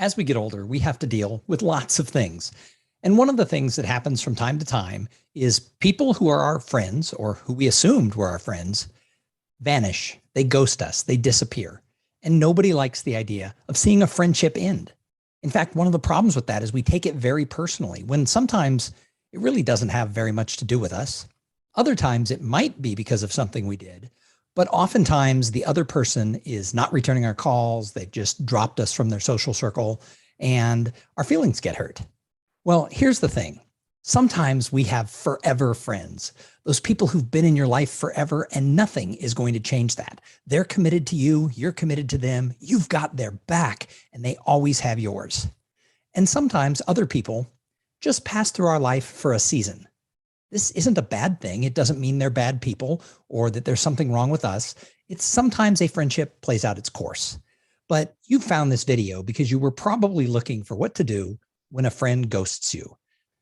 As we get older, we have to deal with lots of things. And one of the things that happens from time to time is people who are our friends or who we assumed were our friends vanish. They ghost us, they disappear. And nobody likes the idea of seeing a friendship end. In fact, one of the problems with that is we take it very personally when sometimes it really doesn't have very much to do with us. Other times it might be because of something we did, but oftentimes the other person is not returning our calls. They've just dropped us from their social circle and our feelings get hurt. Well, here's the thing. Sometimes we have forever friends, those people who've been in your life forever, and nothing is going to change that. They're committed to you. You're committed to them. You've got their back and they always have yours. And sometimes other people just pass through our life for a season. This isn't a bad thing. It doesn't mean they're bad people or that there's something wrong with us. It's sometimes a friendship plays out its course. But you found this video because you were probably looking for what to do when a friend ghosts you.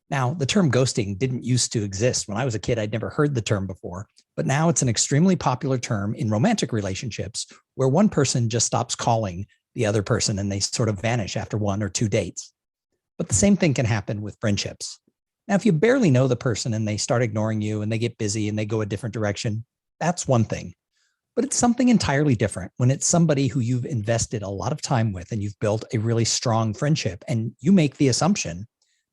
Now, the term ghosting didn't used to exist. When I was a kid, I'd never heard the term before, but now it's an extremely popular term in romantic relationships where one person just stops calling the other person and they sort of vanish after one or two dates. But the same thing can happen with friendships. Now, if you barely know the person and they start ignoring you and they get busy and they go a different direction, that's one thing. But it's something entirely different when it's somebody who you've invested a lot of time with and you've built a really strong friendship and you make the assumption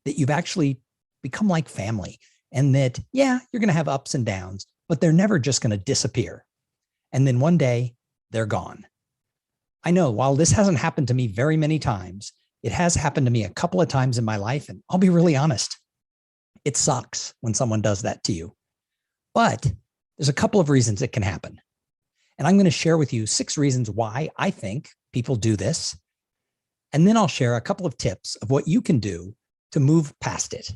that you've actually become like family and that, yeah, you're going to have ups and downs, but they're never just going to disappear. And then one day they're gone. I know while this hasn't happened to me very many times, it has happened to me a couple of times in my life. And I'll be really honest, it sucks when someone does that to you. But there's a couple of reasons it can happen. And I'm going to share with you 6 reasons why I think people do this. And then I'll share a couple of tips of what you can do to move past it.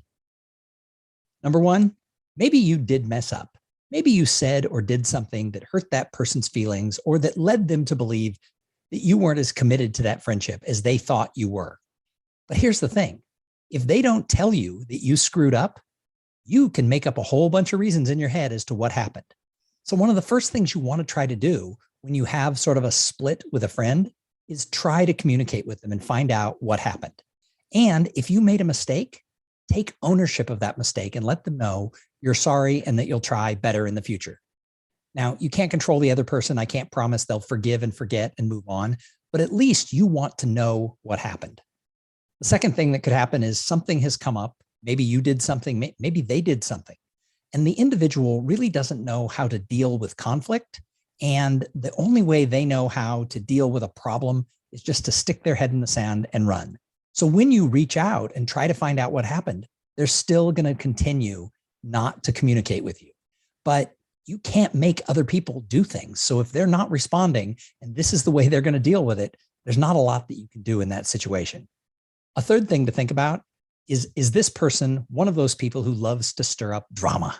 Number 1, maybe you did mess up. Maybe you said or did something that hurt that person's feelings or that led them to believe that you weren't as committed to that friendship as they thought you were. But here's the thing. If they don't tell you that you screwed up, you can make up a whole bunch of reasons in your head as to what happened. So one of the first things you want to try to do when you have sort of a split with a friend is try to communicate with them and find out what happened. And if you made a mistake, take ownership of that mistake and let them know you're sorry and that you'll try better in the future. Now, you can't control the other person. I can't promise they'll forgive and forget and move on, but at least you want to know what happened. The second thing that could happen is something has come up. Maybe you did something, maybe they did something. And the individual really doesn't know how to deal with conflict. And the only way they know how to deal with a problem is just to stick their head in the sand and run. So when you reach out and try to find out what happened, they're still going to continue not to communicate with you. But you can't make other people do things. So if they're not responding and this is the way they're going to deal with it, there's not a lot that you can do in that situation. A third thing to think about is this person one of those people who loves to stir up drama?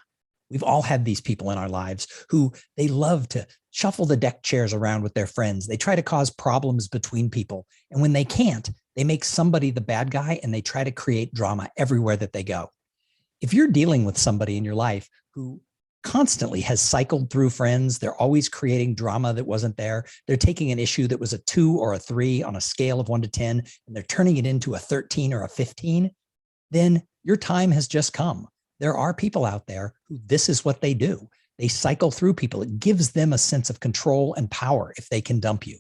We've all had these people in our lives who they love to shuffle the deck chairs around with their friends. They try to cause problems between people. And when they can't, they make somebody the bad guy and they try to create drama everywhere that they go. If you're dealing with somebody in your life who constantly has cycled through friends, they're always creating drama that wasn't there. They're taking an issue that was a 2 or a 3 on a scale of 1 to 10, and they're turning it into a 13 or a 15, then your time has just come. There are people out there who this is what they do. They cycle through people. It gives them a sense of control and power if they can dump you.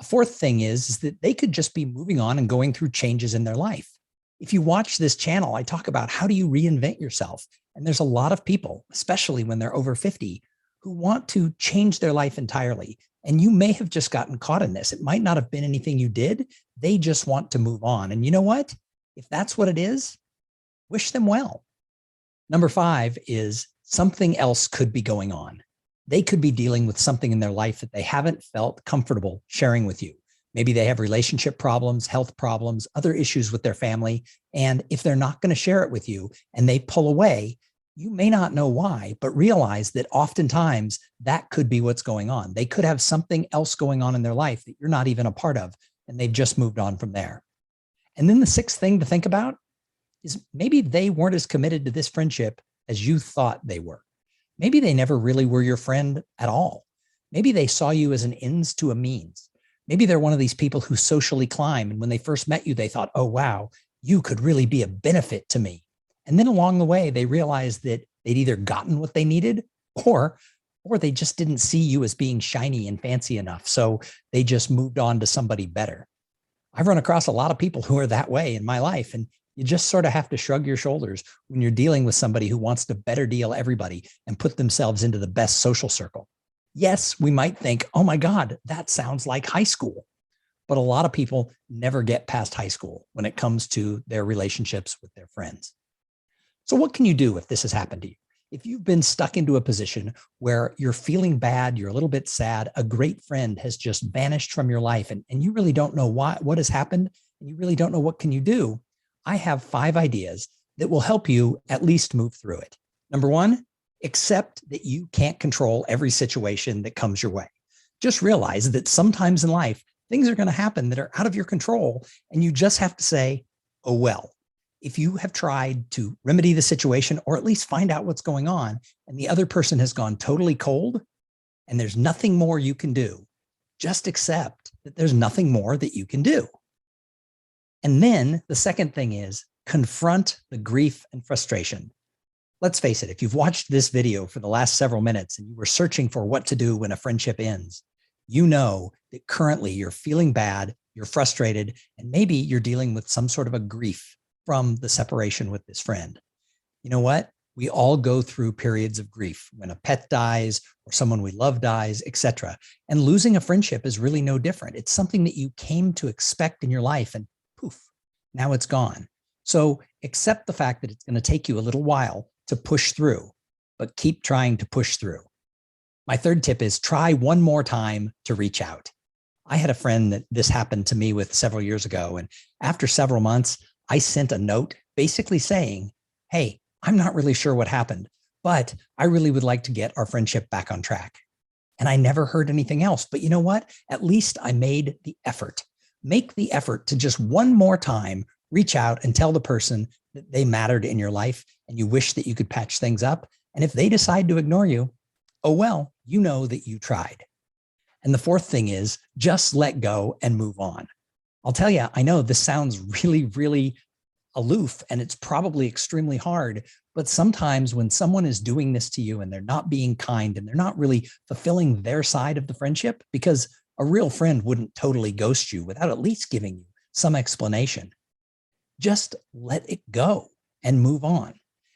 A fourth thing is that they could just be moving on and going through changes in their life. If you watch this channel, I talk about how do you reinvent yourself? And there's a lot of people, especially when they're over 50, who want to change their life entirely. And you may have just gotten caught in this. It might not have been anything you did. They just want to move on. And you know what? If that's what it is, wish them well. Number 5 is something else could be going on. They could be dealing with something in their life that they haven't felt comfortable sharing with you. Maybe they have relationship problems, health problems, other issues with their family. And if they're not going to share it with you and they pull away, you may not know why, but realize that oftentimes that could be what's going on. They could have something else going on in their life that you're not even a part of, and they've just moved on from there. And then the 6th thing to think about is maybe they weren't as committed to this friendship as you thought they were. Maybe they never really were your friend at all. Maybe they saw you as an ends to a means. Maybe they're one of these people who socially climb. And when they first met you, they thought, oh, wow, you could really be a benefit to me. And then along the way, they realized that they'd either gotten what they needed or they just didn't see you as being shiny and fancy enough. So they just moved on to somebody better. I've run across a lot of people who are that way in my life. And you just sort of have to shrug your shoulders when you're dealing with somebody who wants to better deal everybody and put themselves into the best social circle. Yes, we might think, oh my God, that sounds like high school. But a lot of people never get past high school when it comes to their relationships with their friends. So what can you do if this has happened to you? If you've been stuck into a position where you're feeling bad, you're a little bit sad, a great friend has just vanished from your life and you really don't know what has happened, and you really don't know what can you do, I have 5 ideas that will help you at least move through it. Number 1, accept that you can't control every situation that comes your way. Just realize that sometimes in life, things are going to happen that are out of your control, and you just have to say, oh, well. If you have tried to remedy the situation or at least find out what's going on, and the other person has gone totally cold and there's nothing more you can do, just accept that there's nothing more that you can do. And then the second thing is confront the grief and frustration. Let's face it, if you've watched this video for the last several minutes and you were searching for what to do when a friendship ends, you know that currently you're feeling bad, you're frustrated, and maybe you're dealing with some sort of a grief from the separation with this friend. You know what? We all go through periods of grief when a pet dies or someone we love dies, etc. And losing a friendship is really no different. It's something that you came to expect in your life and poof, now it's gone. So accept the fact that it's going to take you a little while to push through, but keep trying to push through. My third tip is try one more time to reach out. I had a friend that this happened to me with several years ago. And after several months, I sent a note basically saying, hey, I'm not really sure what happened, but I really would like to get our friendship back on track. And I never heard anything else. But you know what? At least I made the effort. Make the effort to just one more time reach out and tell the person that they mattered in your life and you wish that you could patch things up. And if they decide to ignore you, oh, well, you know that you tried. And the fourth thing is just let go and move on. I'll tell you, I know this sounds really, really aloof and it's probably extremely hard, but sometimes when someone is doing this to you and they're not being kind and they're not really fulfilling their side of the friendship, because a real friend wouldn't totally ghost you without at least giving you some explanation, just let it go and move on.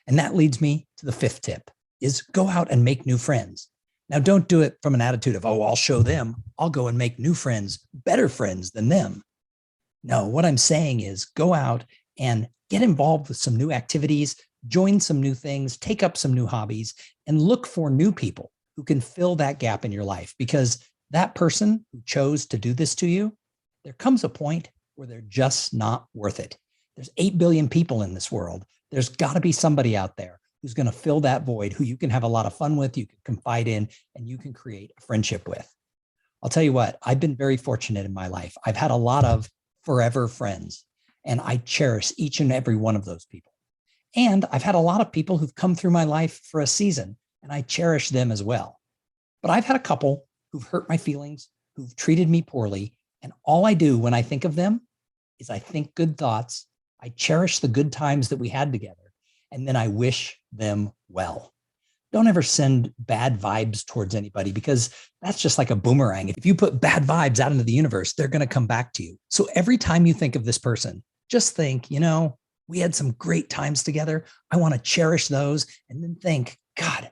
And that leads me to the 5th tip is go out and make new friends. Now, don't do it from an attitude of, oh, I'll show them. I'll go and make new friends, better friends than them. No, what I'm saying is go out and get involved with some new activities, join some new things, take up some new hobbies, and look for new people who can fill that gap in your life. Because that person who chose to do this to you, there comes a point where they're just not worth it. There's 8 billion people in this world. There's got to be somebody out there who's going to fill that void, who you can have a lot of fun with, you can confide in, and you can create a friendship with. I'll tell you what, I've been very fortunate in my life. I've had a lot of forever friends, and I cherish each and every one of those people. And I've had a lot of people who've come through my life for a season, and I cherish them as well. But I've had a couple who've hurt my feelings, who've treated me poorly, and all I do when I think of them is I think good thoughts, I cherish the good times that we had together, and then I wish them well. Don't ever send bad vibes towards anybody, because that's just like a boomerang. If you put bad vibes out into the universe, they're going to come back to you. So every time you think of this person, just think, we had some great times together. I want to cherish those. And then think, God,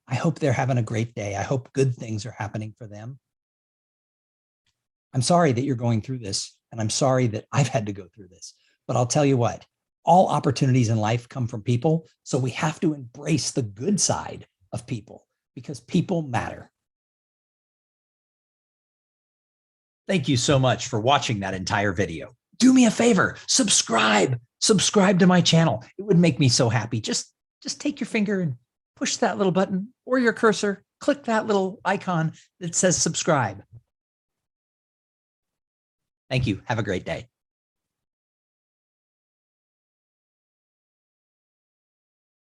I hope they're having a great day. I hope good things are happening for them. I'm sorry that you're going through this, and I'm sorry that I've had to go through this. But I'll tell you what, all opportunities in life come from people. So we have to embrace the good side of people, because people matter. Thank you so much for watching that entire video. Do me a favor, subscribe to my channel. It would make me so happy. Just take your finger and push that little button, or your cursor, click that little icon that says subscribe. Thank you. Have a great day.